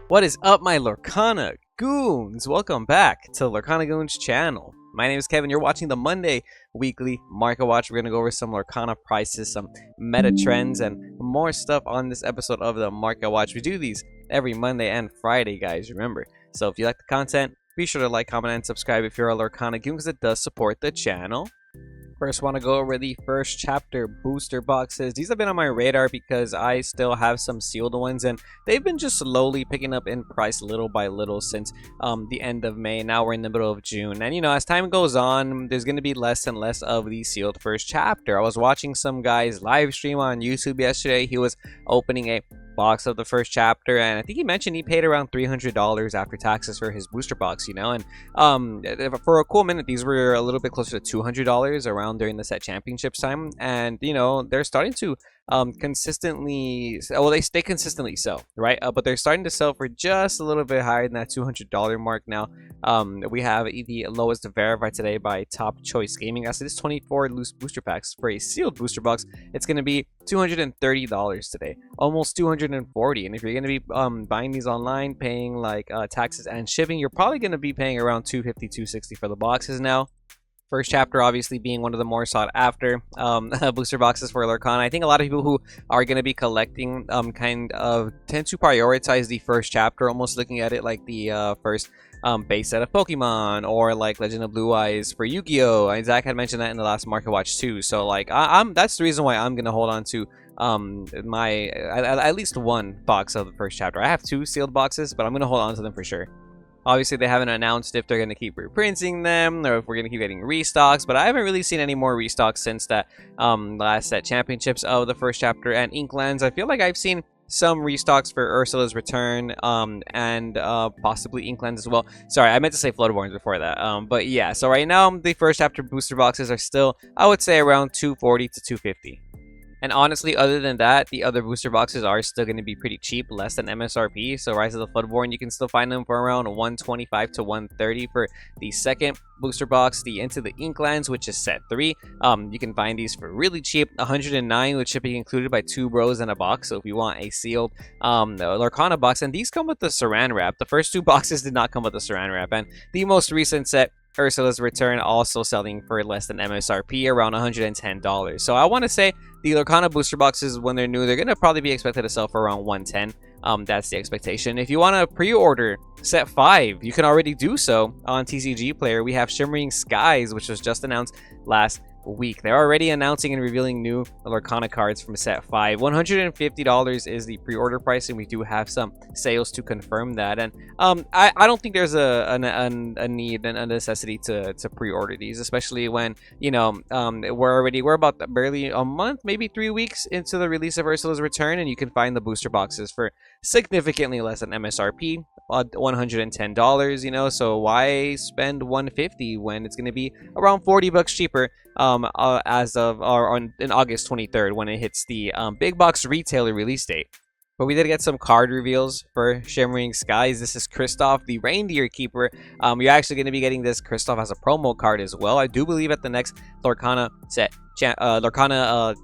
What is up, my Lorcana Goons? Welcome back to the Lorcana Goons channel. My name is Kevin. You're watching the Monday weekly market watch. We're going to go over some Lorcana prices, some meta trends, and more stuff on this episode of the market watch. We do these every Monday and Friday, guys, remember. So if you like the content, be sure to like, comment, and subscribe if you're a Lorcana Goon, because it does support the channel. First, want to go over the first chapter booster boxes. These have been on my radar because I still have some sealed ones, and they've been just slowly picking up in price little by little since the end of May. Now we're in the middle of June, and as time goes on, there's going to be less and less of the sealed first chapter. I was watching some guy's live stream on YouTube yesterday. He was opening a box of the first chapter, and I think he mentioned he paid around $300 after taxes for his booster box, and for a cool minute these were a little bit closer to $200 around during the set championships time, and they're starting to consistently, well, they stay consistently so, right? But they're starting to sell for just a little bit higher than that $200 mark now. We have the lowest verified today by Top Choice Gaming. I said this 24 loose booster packs for a sealed booster box. It's going to be $230 today, almost $240. And if you're going to be buying these online, paying like taxes and shipping, you're probably going to be paying around $250, $260 for the boxes now. First chapter obviously being one of the more sought after booster boxes for Lorcana. I think a lot of people who are going to be collecting kind of tend to prioritize the first chapter, almost looking at it like the first base set of Pokemon, or like Legend of Blue Eyes for Yu-Gi-Oh! And Zach had mentioned that in the last market watch too. So like that's the reason why I'm going to hold on to at least one box of the first chapter. I have two sealed boxes, but I'm going to hold on to them for sure. Obviously, they haven't announced if they're going to keep reprinting them or if we're going to keep getting restocks, but I haven't really seen any more restocks since that last set championships of the first chapter and Inklands. I feel like I've seen some restocks for Ursula's Return and possibly Inklands as well. Sorry, I meant to say Floodborns before that. But yeah, so right now, the first chapter booster boxes are still, I would say, around $240 to $250. And honestly, other than that, the other booster boxes are still going to be pretty cheap, less than MSRP. So Rise of the Floodborn, you can still find them for around $125 to $130 for the second booster box. The Into the Inklands, which is set 3, you can find these for really cheap, $109 with shipping included by 2 bros in a box. So if you want a sealed Lorcana box, and these come with the Saran wrap. The first 2 boxes did not come with the Saran wrap, and the most recent set, Ursula's Return, also selling for less than MSRP, around $110. So I want to say the Lorcana booster boxes, when they're new, they're going to probably be expected to sell for around $110. That's the expectation. If you want to pre-order set 5, you can already do so on TCG Player. We have Shimmering Skies, which was just announced last week. They're already announcing and revealing new Lorcana cards from set 5. $150 is the pre-order price, and we do have some sales to confirm that. And I don't think there's a need and a necessity to pre-order these, especially when we're about barely a month, maybe 3 weeks into the release of Ursula's Return, and you can find the booster boxes for significantly less than MSRP, $110. So why spend $150 when it's going to be around $40 cheaper as of in August 23rd, when it hits the big box retailer release date. But we did get some card reveals for Shimmering Skies. This is Kristoff, the Reindeer Keeper. You're actually going to be getting this Kristoff as a promo card as well. I do believe at the next Lorcana set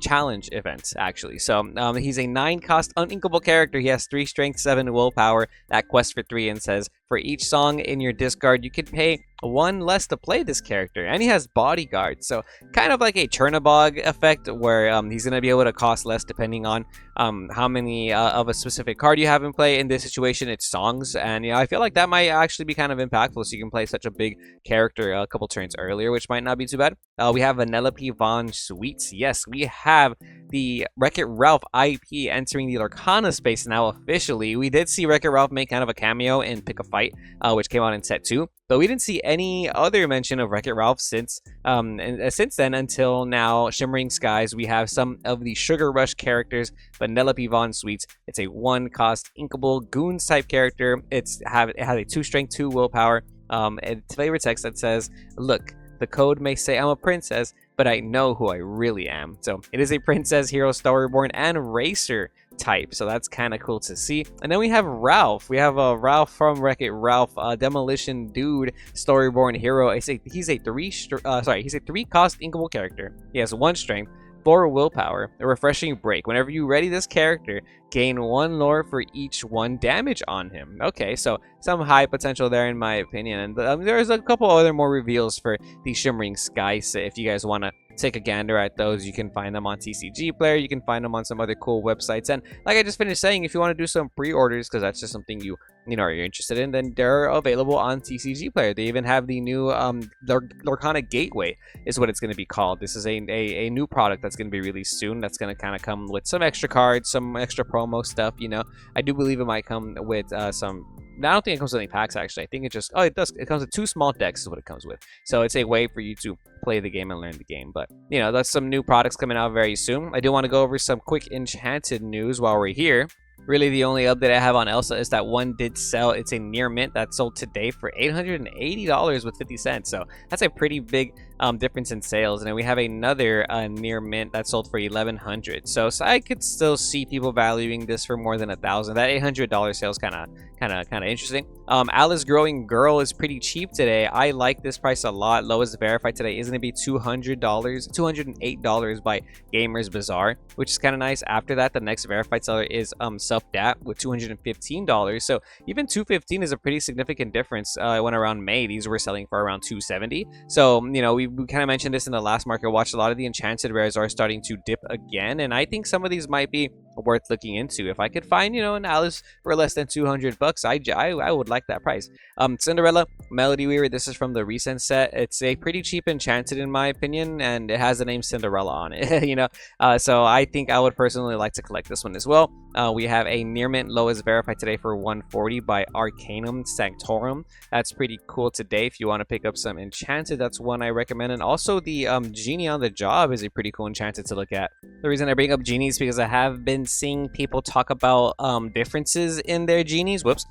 challenge event, actually. So he's a 9-cost uninkable character. He has 3 strength, 7 willpower. That quests for 3 and says for each song in your discard, you can pay 1 less to play this character. And he has Bodyguard, so kind of like a Chernobog effect, where he's going to be able to cost less depending on how many of a specific card you have in play. In this situation, it's songs, and I feel like that might actually be kind of impactful, so you can play such a big character a couple turns earlier, which might not be too bad. We have Vanellope Von Sweets. Yes, we have the Wreck-It Ralph IP entering the Lorcana space now officially. We did see Wreck-It Ralph make kind of a cameo in Pick a Fight, which came out in set 2, but we didn't see any other mention of Wreck-It Ralph since then until now. Shimmering Skies, we have some of the Sugar Rush characters. Vanellope Von Sweets, it's a 1-cost inkable Goons type character. It has a 2 strength, 2 willpower, and flavor text that says, "Look, the code may say I'm a princess, but I know who I really am." So it is a Princess, Hero, Storyborn, and Racer type, so that's kind of cool to see. And then we have Ralph. We have Ralph from Wreck-It Ralph, Demolition Dude, Storyborn Hero. He's a 3-cost inkable character. He has 1 strength, 4 willpower, a refreshing break. Whenever you ready this character, gain 1 lore for each 1 damage on him. Okay, so some high potential there in my opinion. And there's a couple other more reveals for the Shimmering Skies. If you guys want to take a gander at those, you can find them on TCG Player. You can find them on some other cool websites. And like I just finished saying, if you want to do some pre-orders, because that's just something you're interested in, then they're available on TCG Player. They even have the new Lorcana Gateway is what it's going to be called. This is a new product that's going to be released soon. That's going to kind of come with some extra cards, some extra promo stuff. I do believe it might come with some. I don't think it comes with any packs, actually. I think it just... Oh, it does. It comes with 2 small decks is what it comes with. So it's a way for you to play the game and learn the game. But, that's some new products coming out very soon. I do want to go over some quick Enchanted news while we're here. Really, the only update I have on Elsa is that one did sell. It's a near mint that sold today for $880 with 50 cents. So that's a pretty big difference in sales. And then we have another near mint that sold for $1,100. So I could still see people valuing this for more than $1,000. That $800 sale is kind of interesting. Alice Growing Girl is pretty cheap today. I like this price a lot. Lowest verified today is going to be $208 by Gamers Bazaar, which is kind of nice. After that, the next verified seller is Self-Dat with $215. So even $215 is a pretty significant difference. When around May, these were selling for around $270. So, we kind of mentioned this in the last market watch. A lot of the enchanted rares are starting to dip again, and I think some of these might be worth looking into. If I could find, an Alice for less than $200, I would like that price. Cinderella Melody Weaver. This is from the recent set. It's a pretty cheap enchanted in my opinion, and it has the name Cinderella on it. So I think I would personally like to collect this one as well. We have a near mint lowest verified today for $140 by Arcanum Sanctorum. That's pretty cool today. If you want to pick up some enchanted, that's one I recommend. And also the Genie on the Job is a pretty cool enchanted to look at. The reason I bring up genies because I have been seeing people talk about differences in their genies. Whoops.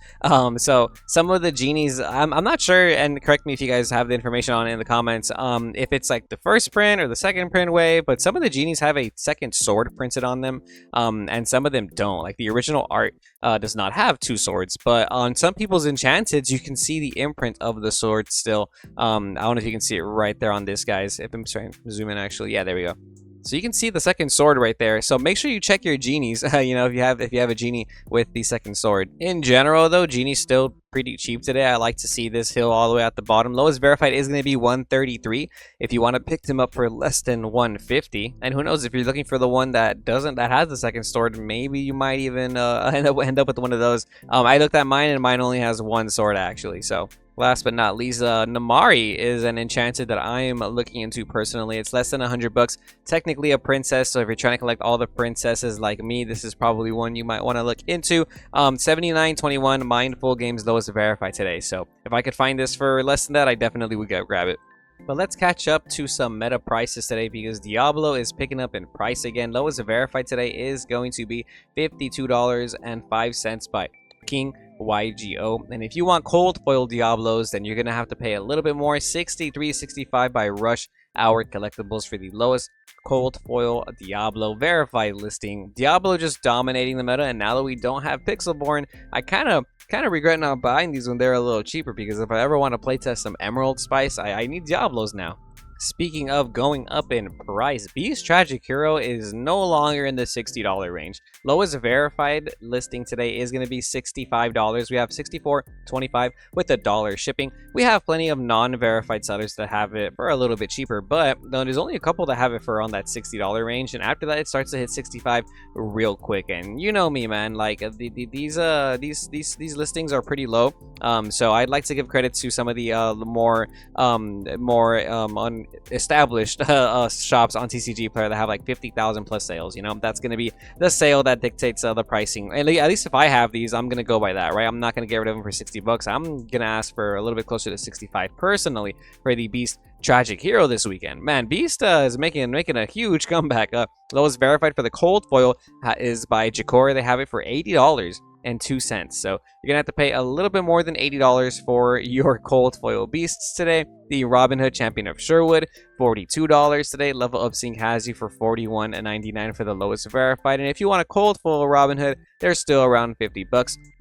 So some of the genies, I'm not sure, and correct me if you guys have the information on it in the comments, if it's like the first print or the second print way, but some of the genies have a second sword printed on them, and some of them don't. Like the original art does not have 2 swords, but on some people's enchanteds, you can see the imprint of the sword still. I don't know if you can see it right there on this, guys. If I'm trying to zoom in, actually, yeah, there we go. So you can see the second sword right there. So make sure you check your genies. If you have a genie with the second sword. In general, though, genie's still pretty cheap today. I like to see this hill all the way at the bottom. Lowest verified is going to be $133. If you want to pick them up for less than $150, and who knows, if you're looking for the one that has the second sword, maybe you might even end up with one of those. I looked at mine, and mine only has 1 sword actually. So. Last but not least, Namari is an enchanted that I am looking into personally. It's less than $100. Technically a princess, so if you're trying to collect all the princesses like me, this is probably one you might want to look into. 79.21 Mindful Games lowest verified today. So if I could find this for less than that, I definitely would go grab it. But let's catch up to some meta prices today because Diablo is picking up in price again. Lowest verified today is going to be $52.05 by King YGO. And if you want cold foil Diablos, then you're gonna have to pay a little bit more. $63.65 by Rush Hour Collectibles for the lowest cold foil Diablo verified listing. Diablo just dominating the meta, and now that we don't have Pixelborn, I kind of regret not buying these when they're a little cheaper, because if I ever want to playtest some Emerald Spice, I need Diablos now. Speaking of going up in price, Beast Tragic Hero is no longer in the $60 range. Lowest verified listing today is going to be $65. We have $64.25 with $1 shipping. We have plenty of non-verified sellers that have it for a little bit cheaper, but there's only a couple that have it for around that $60 range, and after that it starts to hit $65 real quick. And you know me, man, like these listings are pretty low. So I'd like to give credit to some of the more established shops on TCG Player that have like 50,000 plus sales. That's going to be the sale that dictates the pricing. And at least if I have these, I'm going to go by that, right? I'm not going to get rid of them for $60. I'm going to ask for a little bit closer to 65 personally for the Beast Tragic Hero this weekend. Man, Beast is making a huge comeback. Lowest verified for the cold foil is by Jakora. They have it for $80. So you're gonna have to pay a little bit more than $80 for your cold foil beasts today. The Robin Hood Champion of Sherwood, $42 today. Level Up Sync has you for $41.99 for the lowest verified. And if you want a cold foil Robin Hood, they're still around $50.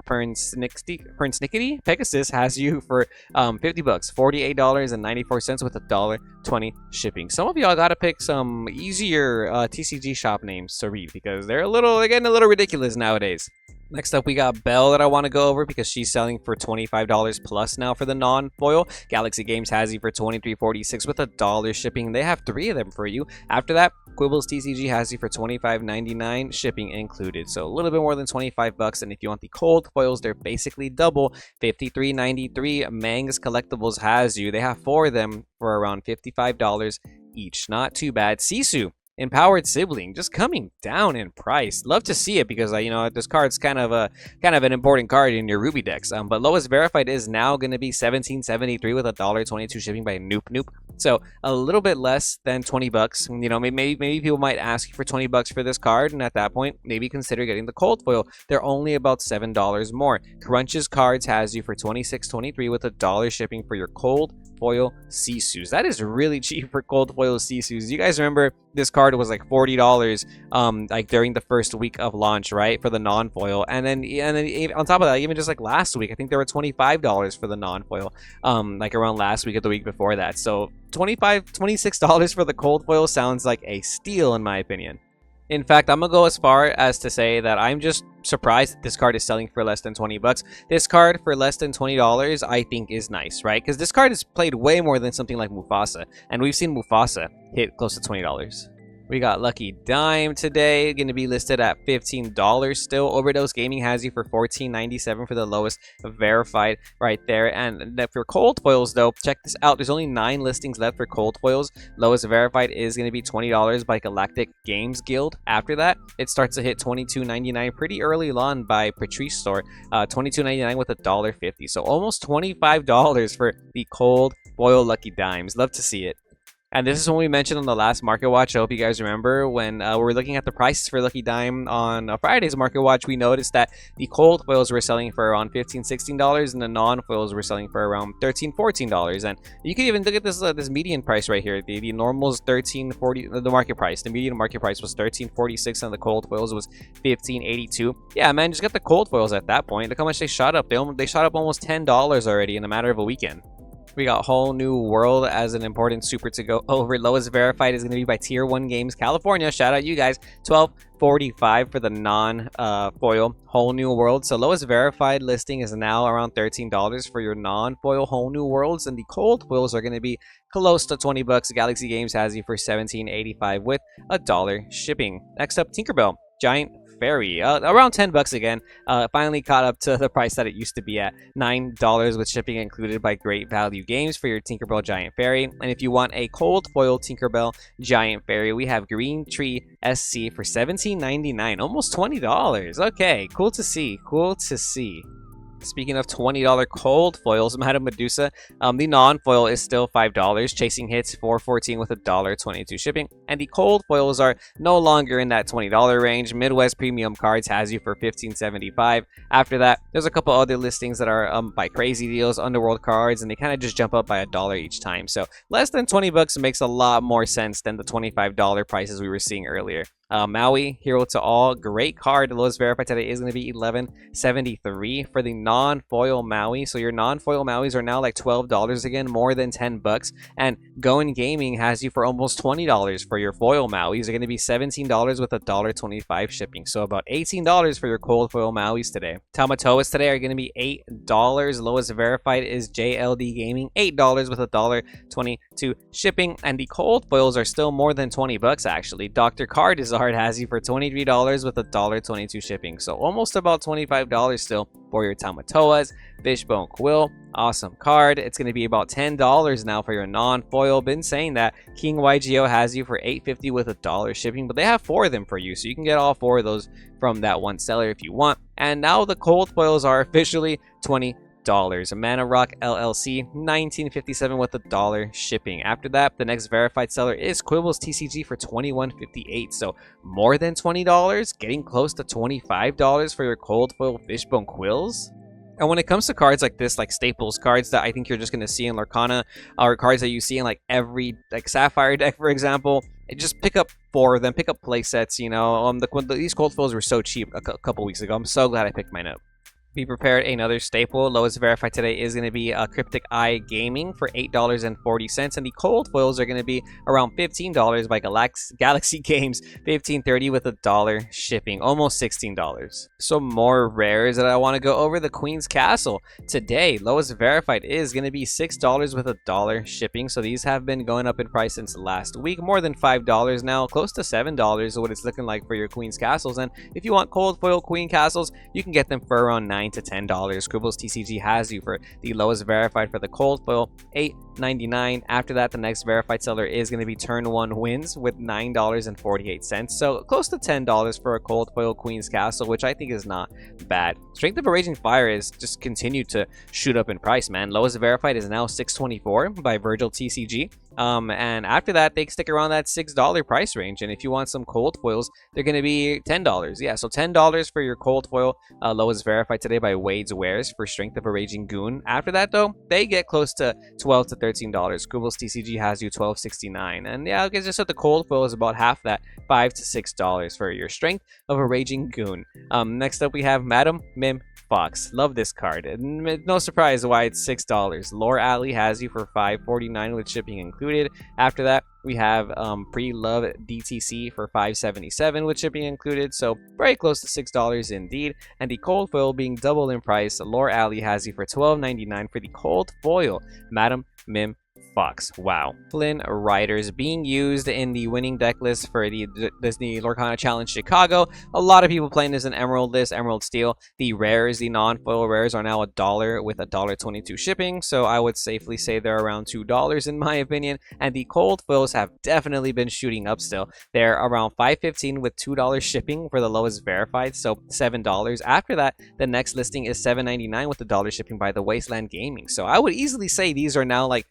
Pernsnickety Pegasus has you for $50, $48.94 with $1.20 shipping. Some of y'all gotta pick some easier TCG shop names to read because they're getting a little ridiculous nowadays. Next up, we got Belle that I want to go over because she's selling for $25 plus now for the non-foil. Galaxy Games has you for $23.46 with $1 shipping. They have 3 of them for you. After that, Quibbles TCG has you for $25.99, shipping included. So a little bit more than $25. And if you want the cold foils, they're basically double, $53.93. Mangs Collectibles has you. They have 4 of them for around $55 each. Not too bad. Sisu, Empowered Sibling, just coming down in price. Love to see it because this card's kind of an important card in your Ruby decks. But lowest verified is now going to be $17.73 with $1.22 shipping by Noop. So a little bit less than $20. You know, maybe people might ask you for $20 for this card, and at that point, maybe consider getting the cold foil. They're only about $7 more. Crunch's Cards has you for $26.23 with $1 shipping for your cold foil Sisus. That is really cheap for cold foil Sisus. You guys remember this card was like $40 like during the first week of launch, right, for the non-foil, and then on top of that, even just like last week, I think they were $25 for the non-foil, like around last week or the week before that. So $26 for the cold foil sounds like a steal in my opinion. In fact, I'm gonna go as far as to say that I'm just surprised that this card is selling for less than $20. This card for less than $20 I think is nice, right? Because this card is played way more than something like Mufasa, and we've seen Mufasa hit close to $20. We got Lucky Dime today, going to be listed at $15 still. Overdose Gaming has you for $14.97 for the lowest verified right there. And for cold foils, though, check this out. There's only 9 listings left for cold foils. Lowest verified is going to be $20 by Galactic Games Guild. After that, it starts to hit $22.99 pretty early on by Patrice Store, $22.99 with $1.50. So almost $25 for the cold foil Lucky Dimes. Love to see it. And this is when we mentioned on the last Market Watch. I hope you guys remember when we were looking at the prices for Lucky Dime on Friday's Market Watch. We noticed that the cold foils were selling for around $15, $16, and the non-foils were selling for around $13, $14. And you can even look at this median price right here. The normal's $13.40. The market price, the median market price was $13.46, and the cold foils was $15.82. Yeah, man, just get the cold foils at that point. Look how much they shot up. They shot up almost $10 already in a matter of a weekend. We got Whole New World as an important super to go over. Lowest verified is going to be by Tier 1 Games California. Shout out you guys. $12.45 for the non-foil Whole New World. So lowest verified listing is now around $13 for your non-foil Whole New Worlds. And the cold foils are going to be close to $20. Galaxy Games has you for $17.85 with $1 shipping. Next up, Tinkerbell Giant Fairy, around $10 again. Finally caught up to the price that it used to be at, $9 with shipping included by Great Value Games for your Tinkerbell Giant Fairy. And if you want a cold foil Tinkerbell Giant Fairy, we have Green Tree SC for $17.99, almost $20. Okay, cool to see. Speaking of $20 cold foils, Madame Medusa, the non-foil is still $5. Chasing Hits $4.14 with $1.22 shipping. And the cold foils are no longer in that $20 range. Midwest Premium Cards has you for $15.75. After that, there's a couple other listings that are by Crazy Deals, Underworld Cards, and they kind of just jump up by $1 each time. So less than $20 makes a lot more sense than the $25 prices we were seeing earlier. Maui, Hero to All, great card. The lowest verified today is going to be $11.73 for the non-foil Maui. So your non-foil Mauis are now like $12 again, more than $10. And Going Gaming has you for almost $20 for your foil Mauis. They're going to be $17 with $1.25 shipping. So about $18 for your cold foil Mauis today. Tamatoas today are going to be $8. Lowest verified is JLD Gaming, $8 with $1.22 shipping. And the cold foils are still more than $20 actually. Dr. Cardizar has you for $23 with $1.22 shipping. So almost about $25 still for your Tamatoas. Fishbone Quill, awesome card. It's going to be about $10 now for your non-foil. Been saying that. King YGO has you for $8.50 with $1 shipping, but they have 4 of them for you, so you can get all 4 of those from that one seller if you want. And now the cold foils are officially $20 Mana Rock LLC, 1957 with $1 shipping. After that, the next verified seller is Quibbles TCG for 21.58. So more than $20, getting close to $25 for your cold foil Fishbone Quills. And when it comes to cards like this, like staples, cards that I think you're just going to see in Lorcana, or cards that you see in like every like Sapphire deck, for example, just pick up 4 of them, pick up play sets, you know. These cold foils were so cheap a couple weeks ago. I'm so glad I picked mine up. Be prepared, another staple. Lowest verified today is going to be Cryptic Eye Gaming for $8.40, and the cold foils are going to be around $15 by Galaxy Games, $15.30 with $1 shipping, almost $16. Some more rares that I want to go over. The Queen's Castle today, lowest verified is going to be $6 with $1 shipping. So these have been going up in price since last week, more than $5 now, close to $7 is what it's looking like for your Queen's Castles. And if you want cold foil Queen Castles, you can get them for around $9 to $10. Quibbles TCG has you for the lowest verified for the cold foil, $8.99. After that, the next verified seller is going to be Turn 1 Wins with $9.48. So close to $10 for a cold foil Queen's Castle, which I think is not bad. Strength of a Raging Fire is just continued to shoot up in price, man. Lowest verified is now $6.24 by Virgil TCG. And after that, they stick around that $6 price range. And if you want some cold foils, they're going to be $10. Yeah, so $10 for your cold foil, lowest verified today by Wade's Wares for Strength of a Raging Goon. After that, though, they get close to $12 to $13. Quibbles TCG has you $12.69. And yeah, I guess just that the cold foil is about half that, $5 to $6 for your Strength of a Raging Goon. Next up, we have Madam Mim Fox. Love this card. No surprise why it's $6. Lore Alley has you for $5.49 with shipping included. After that, we have Pre-Love DTC for $5.77 with shipping included, so very close to $6 indeed. And the cold foil being double in price, Lore Alley has you for $12.99 for the cold foil Madam Mim Fox. Wow. Flynn Riders being used in the winning deck list for the Disney Lorcana Challenge Chicago. A lot of people playing this in Emerald list, Emerald Steel. The rares, the non-foil rares, are now $1 with $1.22 shipping, so I would safely say they're around $2 in my opinion. And the cold foils have definitely been shooting up still. They're around $5.15 with $2 shipping for the lowest verified, so $7. After that, the next listing is $7.99 with $1 shipping by the Wasteland Gaming. So I would easily say these are now like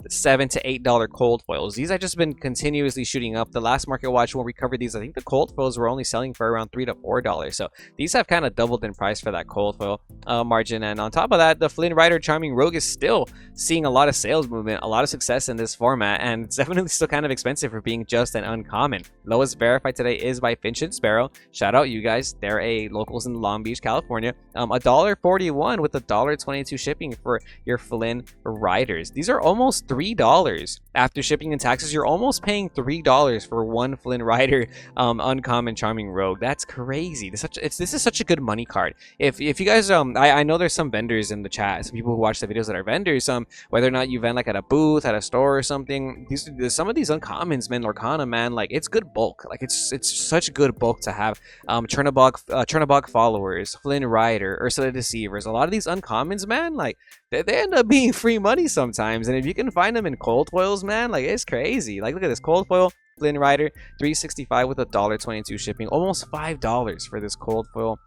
$7 to $8 cold foils. These have just been continuously shooting up. The last market watch when we covered these, I think the cold foils were only selling for around $3 to $4. So these have kind of doubled in price for that cold foil margin. And on top of that, the Flynn Rider Charming Rogue is still seeing a lot of sales movement, a lot of success in this format, and it's definitely still kind of expensive for being just an uncommon. Lowest verified today is by Finch and Sparrow. Shout out you guys. They're locals in Long Beach, California. $1.41 with $1.22 shipping for your Flynn Riders. These are almost $3 after shipping and taxes. You're almost paying $3 for one Flynn Rider uncommon Charming Rogue. That's crazy. This is such a good money card. If you guys I know there's some vendors in the chat, some people who watch the videos that are vendors, whether or not you vend like at a booth, at a store or something, some of these uncommons, man, Lorcana, man, like it's good bulk. Like it's such good bulk to have. Chernobog Followers, Flynn Rider, Ursula Deceivers, a lot of these uncommons, man, like they end up being free money sometimes. And if you can find them in cold foils, man, like it's crazy. Like look at this cold foil Flynn Rider, $3.65 with $1.22 shipping, almost $5 for this cold foil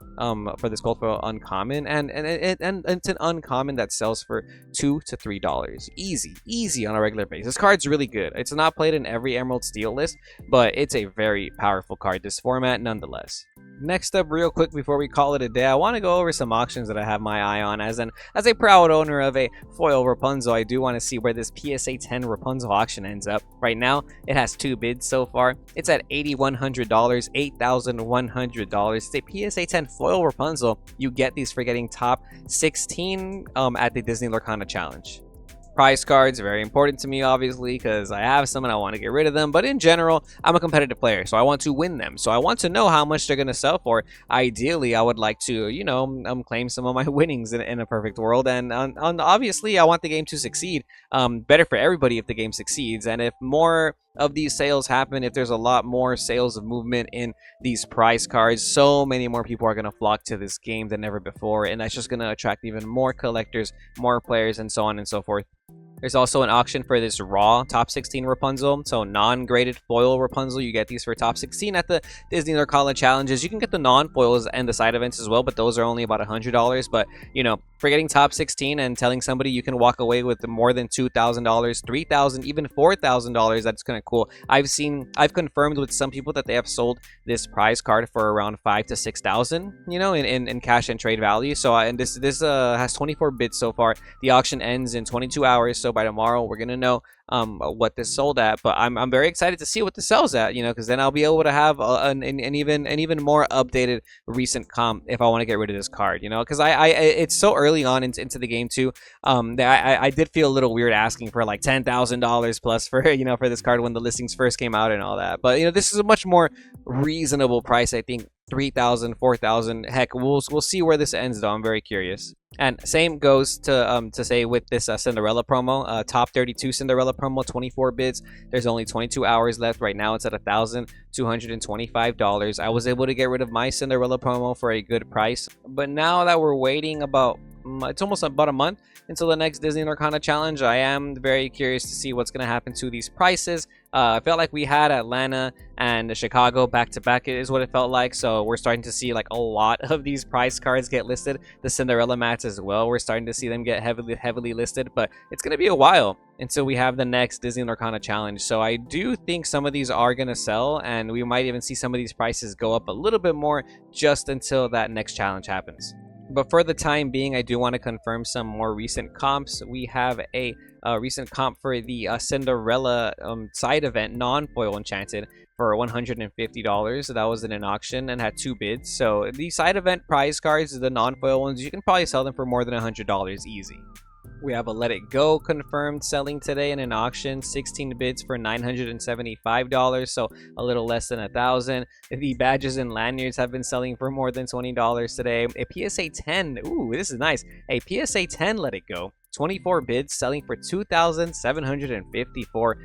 uncommon, and it's an uncommon that sells for $2 to $3 easy on a regular basis. This card's really good. It's not played in every Emerald Steel list, but it's a very powerful card, this format nonetheless. Next up, real quick before we call it a day, I want to go over some auctions that I have my eye on. As a proud owner of a foil Rapunzel, I do want to see where this PSA 10 Rapunzel auction ends up. Right now, it has 2 bids so far. It's at $8,100, $8,100. It's a PSA 10 foil Rapunzel. You get these for getting top 16 at the Disney Lorcana Challenge. Prize cards, very important to me, obviously, because I have some and I want to get rid of them. But in general, I'm a competitive player, so I want to win them. So I want to know how much they're going to sell for. Ideally, I would like to, claim some of my winnings in a perfect world. And obviously, I want the game to succeed. Better for everybody if the game succeeds. And if more of these sales happen, if there's a lot more sales of movement in these prize cards, so many more people are going to flock to this game than ever before, and that's just going to attract even more collectors, more players, and so on and so forth. There's also an auction for this raw top 16 Rapunzel, so non-graded foil Rapunzel. You get these for top 16 at the Disney Lorcana challenges. You can get the non-foils and the side events as well, but those are only about $100. But you know, for getting top 16 and telling somebody you can walk away with more than $2,000, $3,000, even $4,000, that's kind of cool. I've confirmed with some people that they have sold this prize card for around $5,000 to $6,000, you know, in cash and trade value. So and this has 24 bids so far. The auction ends in 22 hours, so by tomorrow we're gonna know what this sold at. But I'm very excited to see what this sells at, you know, because then I'll be able to have an even more updated recent comp if I want to get rid of this card, you know, because it's so early on into the game too, that I did feel a little weird asking for like $10,000 plus for, you know, for this card when the listings first came out and all that. But you know, this is a much more reasonable price, I think. 3,000, 4,000. Heck, we'll see where this ends though. I'm very curious. And same goes to say with this Cinderella promo, top 32 Cinderella promo, 24 bids. There's only 22 hours left. Right now it's at $1,225. I was able to get rid of my Cinderella promo for a good price, but now that we're waiting about it's almost about a month until the next Disney Lorcana challenge, I am very curious to see what's going to happen to these prices. I felt like we had Atlanta and Chicago back to back is what it felt like. So we're starting to see like a lot of these prize cards get listed. The Cinderella mats as well. We're starting to see them get heavily listed, but it's going to be a while until we have the next Disney Lorcana challenge. So I do think some of these are going to sell, and we might even see some of these prices go up a little bit more just until that next challenge happens. But for the time being, I do want to confirm some more recent comps. We have a recent comp for the Cinderella side event, non-foil enchanted, for $150. That was in an auction and had 2 bids. So the side event prize cards, the non-foil ones, you can probably sell them for more than $100 easy. We have a Let It Go confirmed selling today in an auction, 16 bids for $975, so a little less than $1,000. The badges and lanyards have been selling for more than $20 today. A PSA 10, ooh, this is nice. A PSA 10 Let It Go, 24 bids selling for $2,754.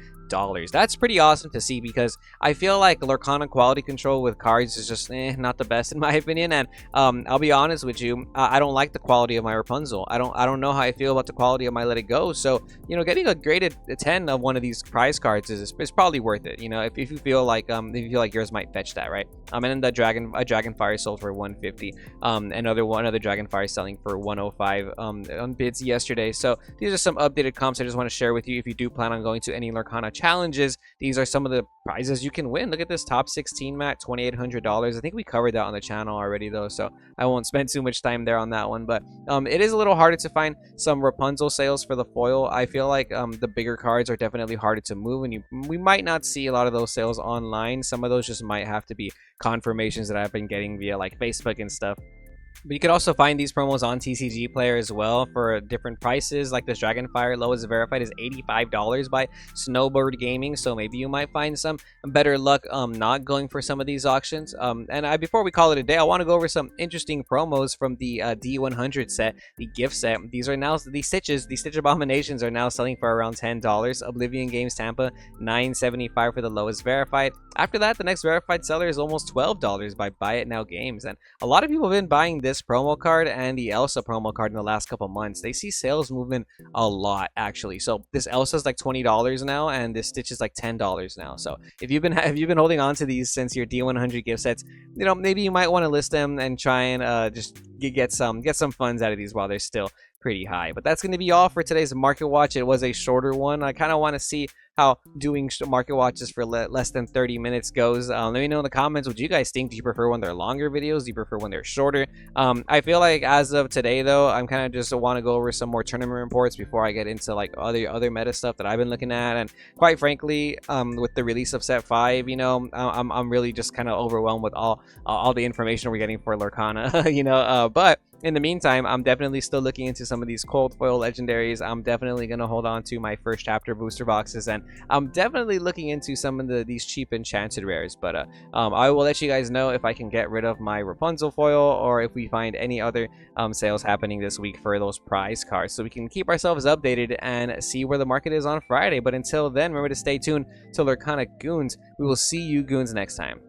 That's pretty awesome to see, because I feel like Lorcana quality control with cards is just not the best in my opinion. And I'll be honest with you, I don't like the quality of my Rapunzel. I don't know how I feel about the quality of my Let It Go. So you know, getting a graded 10 of one of these prize cards is probably worth it. You know, if you feel like yours might fetch that, right? And then the Dragonfire sold for $150. Another Dragonfire selling for $105 on bids yesterday. So these are some updated comps I just want to share with you. If you do plan on going to any Lorcana challenges, these are some of the prizes you can win. Look at this top 16 mat, $2,800. I think we covered that on the channel already though, so I won't spend too much time there on that one. But it is a little harder to find some Rapunzel sales for the foil. I feel like the bigger cards are definitely harder to move, and we might not see a lot of those sales online. Some of those just might have to be confirmations that I've been getting via like Facebook and stuff. But you could also find these promos on TCG Player as well for different prices. Like this Dragonfire lowest verified is $85 by Snowbird Gaming. So maybe you might find some better luck not going for some of these auctions. Before we call it a day, I want to go over some interesting promos from the D100 set, the gift set. These are now the Stitches. The Stitch Abominations are now selling for around $10. Oblivion Games Tampa, $9.75 for the lowest verified. After that, the next verified seller is almost $12 by Buy It Now Games. And a lot of people have been buying this promo card and the Elsa promo card in the last couple months. They see sales moving a lot actually. So this Elsa is like $20 now, and this Stitch is like $10 now. So if you've been holding on to these since your D100 gift sets, you know, maybe you might want to list them and try and just get some funds out of these while they're still pretty high. But that's going to be all for today's market watch. It was a shorter one. I kind of want to see how doing market watches for less than 30 minutes goes. Let me know in the comments what you guys think. Do you prefer when they're longer videos? Do you prefer when they're shorter? I feel like as of today though, I'm kind of just want to go over some more tournament reports before I get into like other meta stuff that I've been looking at. And quite frankly, with the release of set 5, you know, I'm really just kind of overwhelmed with all the information we're getting for Lorcana. You know, but in the meantime, I'm definitely still looking into some of these cold foil legendaries. I'm definitely going to hold on to my first chapter booster boxes and I'm definitely looking into some of these cheap enchanted rares, but I will let you guys know if I can get rid of my Rapunzel foil or if we find any other sales happening this week for those prize cards, so we can keep ourselves updated and see where the market is on Friday. But until then, remember to stay tuned to Lorcana Goons. We will see you goons next time.